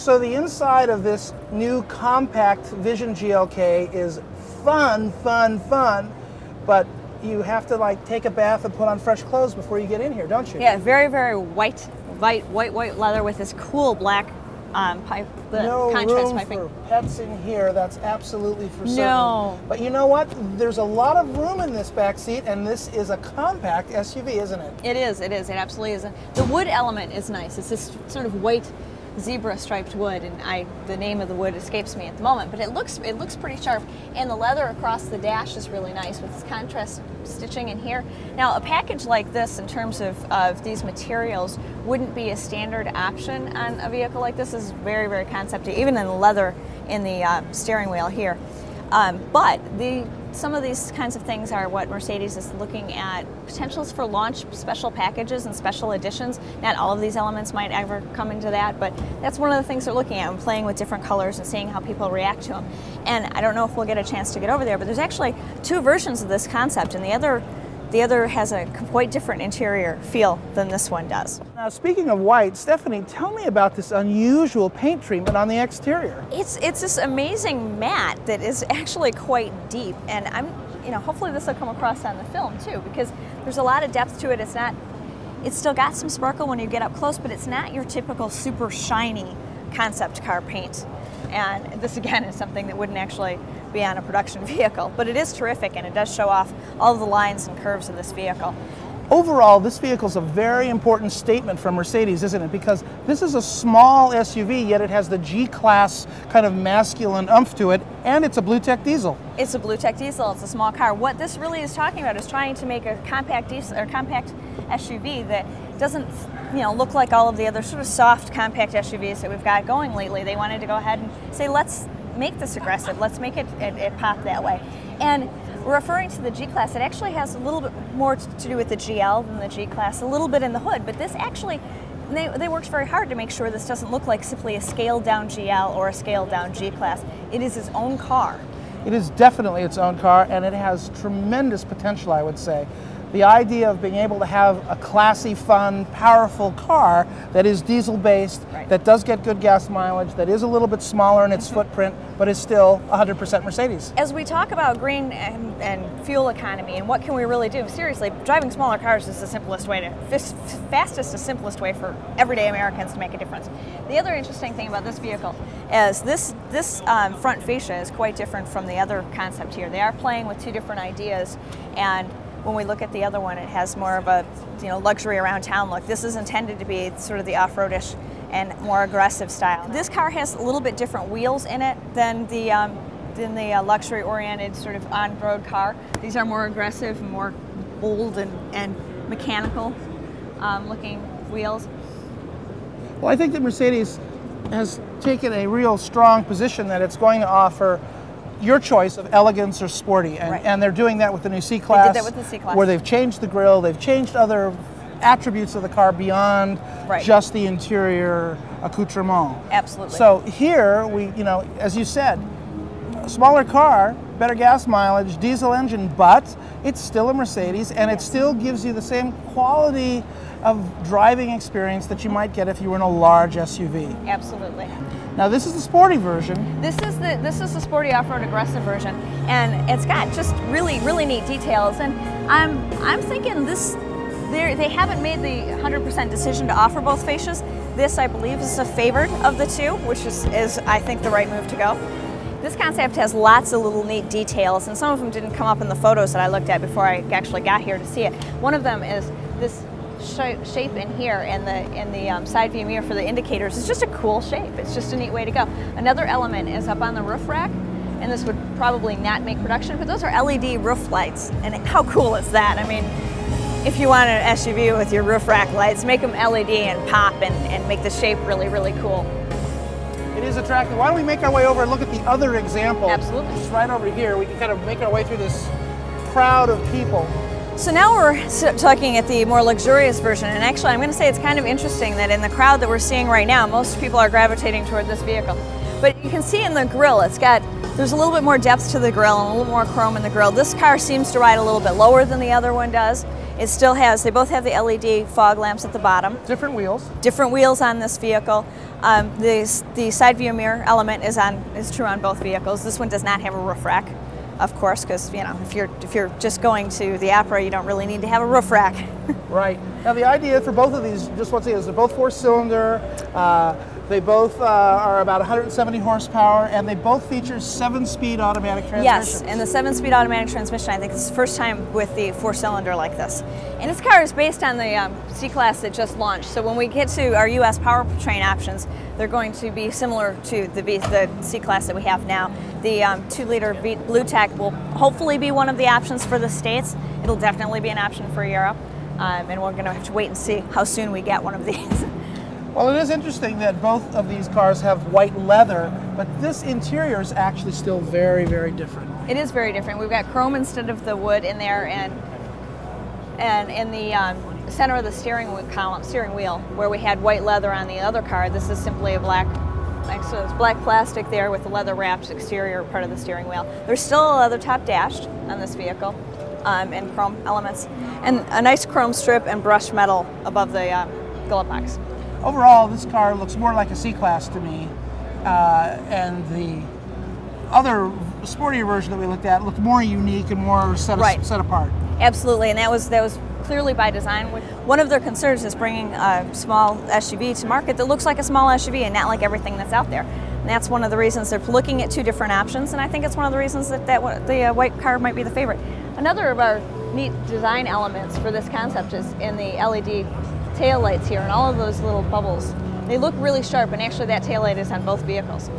So the inside of this new compact Vision GLK is fun, fun, fun, but you have to like take a bath and put on fresh clothes before you get in here, don't you? Yeah, very, very white leather with this cool black pipe, no contrast room piping. for pets in here, that's absolutely for certain. No. But you know what? There's a lot of room in this back seat, and this is a compact SUV, isn't it? It is, it absolutely is. The wood element is nice. It's this sort of white zebra striped wood, and the name of the wood escapes me at the moment, but it looks pretty sharp, and the leather across the dash is really nice with this contrast stitching in here. Now a package like this in terms of these materials wouldn't be a standard option on a vehicle like this. This is very, very concepty, even in the leather in the steering wheel here. But some of these kinds of things are what Mercedes is looking at, potentials for launch special packages and special editions. Not all of these elements might ever come into that, but that's one of the things they're looking at, and playing with different colors and seeing how people react to them. And I don't know if we'll get a chance to get over there, but there's actually two versions of this concept, and the other has a quite different interior feel than this one does. Now, speaking of white, Stephanie, tell me about this unusual paint treatment on the exterior. It's this amazing matte that is actually quite deep, and hopefully this will come across on the film too, because there's a lot of depth to it. It's still got some sparkle when you get up close, but it's not your typical super shiny concept car paint. And this again is something that wouldn't actually be on a production vehicle, but it is terrific, and it does show off all of the lines and curves of this vehicle. Overall, this vehicle is a very important statement from Mercedes, isn't it? Because this is a small SUV, yet it has the G-Class kind of masculine oomph to it, and it's a Bluetec diesel. It's a Bluetec diesel. It's a small car. What this really is talking about is trying to make a compact diesel or compact SUV that doesn't, look like all of the other sort of soft compact SUVs that we've got going lately. They wanted to go ahead and say, let's make this aggressive. Let's make it pop that way. And referring to the G-Class, it actually has a little bit more to do with the GL than the G-Class, a little bit in the hood, but this actually, they worked very hard to make sure this doesn't look like simply a scaled down GL or a scaled down G-Class. It is its own car. It is definitely its own car, and it has tremendous potential, I would say. The idea of being able to have a classy, fun, powerful car that is diesel-based, right, that does get good gas mileage, that is a little bit smaller in its footprint, but is still 100% Mercedes. As we talk about green and fuel economy and what can we really do, seriously, driving smaller cars is the simplest way fastest and simplest way for everyday Americans to make a difference. The other interesting thing about this vehicle is this front fascia is quite different from the other concept here. They are playing with two different ideas, and when we look at the other one, it has more of a luxury around town look. This is intended to be sort of the off-roadish and more aggressive style. This car has a little bit different wheels in it than the luxury-oriented sort of on-road car. These are more aggressive, more bold and mechanical looking wheels. Well, I think that Mercedes has taken a real strong position that it's going to offer your choice of elegance or sporty, and, right, and they're doing that with the new C-Class. They did that with the C-Class. Where they've changed the grille, they've changed other attributes of the car beyond right, just the interior accoutrement. Absolutely. So here, we, as you said, a smaller car, better gas mileage, diesel engine, but it's still a Mercedes, and it still gives you the same quality of driving experience that you might get if you were in a large SUV. Absolutely. Now this is the sporty version. This is the sporty off-road aggressive version, and it's got just really, really neat details. And I'm thinking they haven't made the 100% decision to offer both fascias. This, I believe, is the favored of the two, which is I think the right move to go. This concept has lots of little neat details, and some of them didn't come up in the photos that I looked at before I actually got here to see it. One of them is this shape in here, and the side view mirror for the indicators is just a cool shape. It's just a neat way to go. Another element is up on the roof rack, and this would probably not make production, but those are LED roof lights, and how cool is that? I mean, if you want an SUV with your roof rack lights, make them LED and pop and make the shape really, really cool. It is attractive. Why don't we make our way over and look at the other example? Absolutely. Just right over here. We can kind of make our way through this crowd of people. So now we're talking at the more luxurious version, and actually I'm going to say it's kind of interesting that in the crowd that we're seeing right now, most people are gravitating toward this vehicle. But you can see in the grille, there's a little bit more depth to the grille and a little more chrome in the grille. This car seems to ride a little bit lower than the other one does. It still has, they both have the LED fog lamps at the bottom. Different wheels. Different wheels on this vehicle. The side view mirror element is true on both vehicles. This one does not have a roof rack, of course, because if you're just going to the Opera, you don't really need to have a roof rack. Right. Now the idea for both of these, just want to say, is they're both 4-cylinder. They both are about 170 horsepower, and they both feature 7-speed automatic transmissions. Yes, and the 7-speed automatic transmission, I think it's the first time with the 4-cylinder like this. And this car is based on the C-Class that just launched. So when we get to our U.S. powertrain options, they're going to be similar to the C-Class that we have now. The 2-liter Bluetec will hopefully be one of the options for the States. It'll definitely be an option for Europe. And we're going to have to wait and see how soon we get one of these. Well, it is interesting that both of these cars have white leather, but this interior is actually still very, very different. It is very different. We've got chrome instead of the wood in there, and in the center of the steering wheel, where we had white leather on the other car, this is simply a black. So it's black plastic there with the leather wrapped exterior part of the steering wheel. There's still a leather top dash on this vehicle, and chrome elements, and a nice chrome strip and brushed metal above the glove box. Overall, this car looks more like a C-Class to me, and the other sportier version that we looked at looked more unique and more set apart. Absolutely, and that was clearly by design. One of their concerns is bringing a small SUV to market that looks like a small SUV and not like everything that's out there. And that's one of the reasons they're looking at 2 different options, and I think it's one of the reasons that the white car might be the favorite. Another of our neat design elements for this concept is in the LED tail lights here and all of those little bubbles. They look really sharp, and actually that tail light is on both vehicles.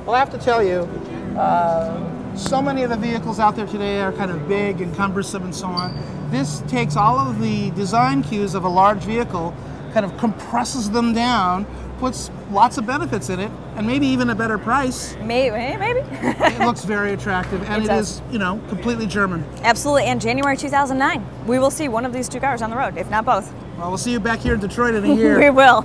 Well, I have to tell you, so many of the vehicles out there today are kind of big and cumbersome and so on. This takes all of the design cues of a large vehicle, kind of compresses them down, puts lots of benefits in it, and maybe even a better price. Maybe. It looks very attractive, and it is, completely German. Absolutely, and January 2009, we will see one of these 2 cars on the road, if not both. Well, we'll see you back here in Detroit in a year. We will.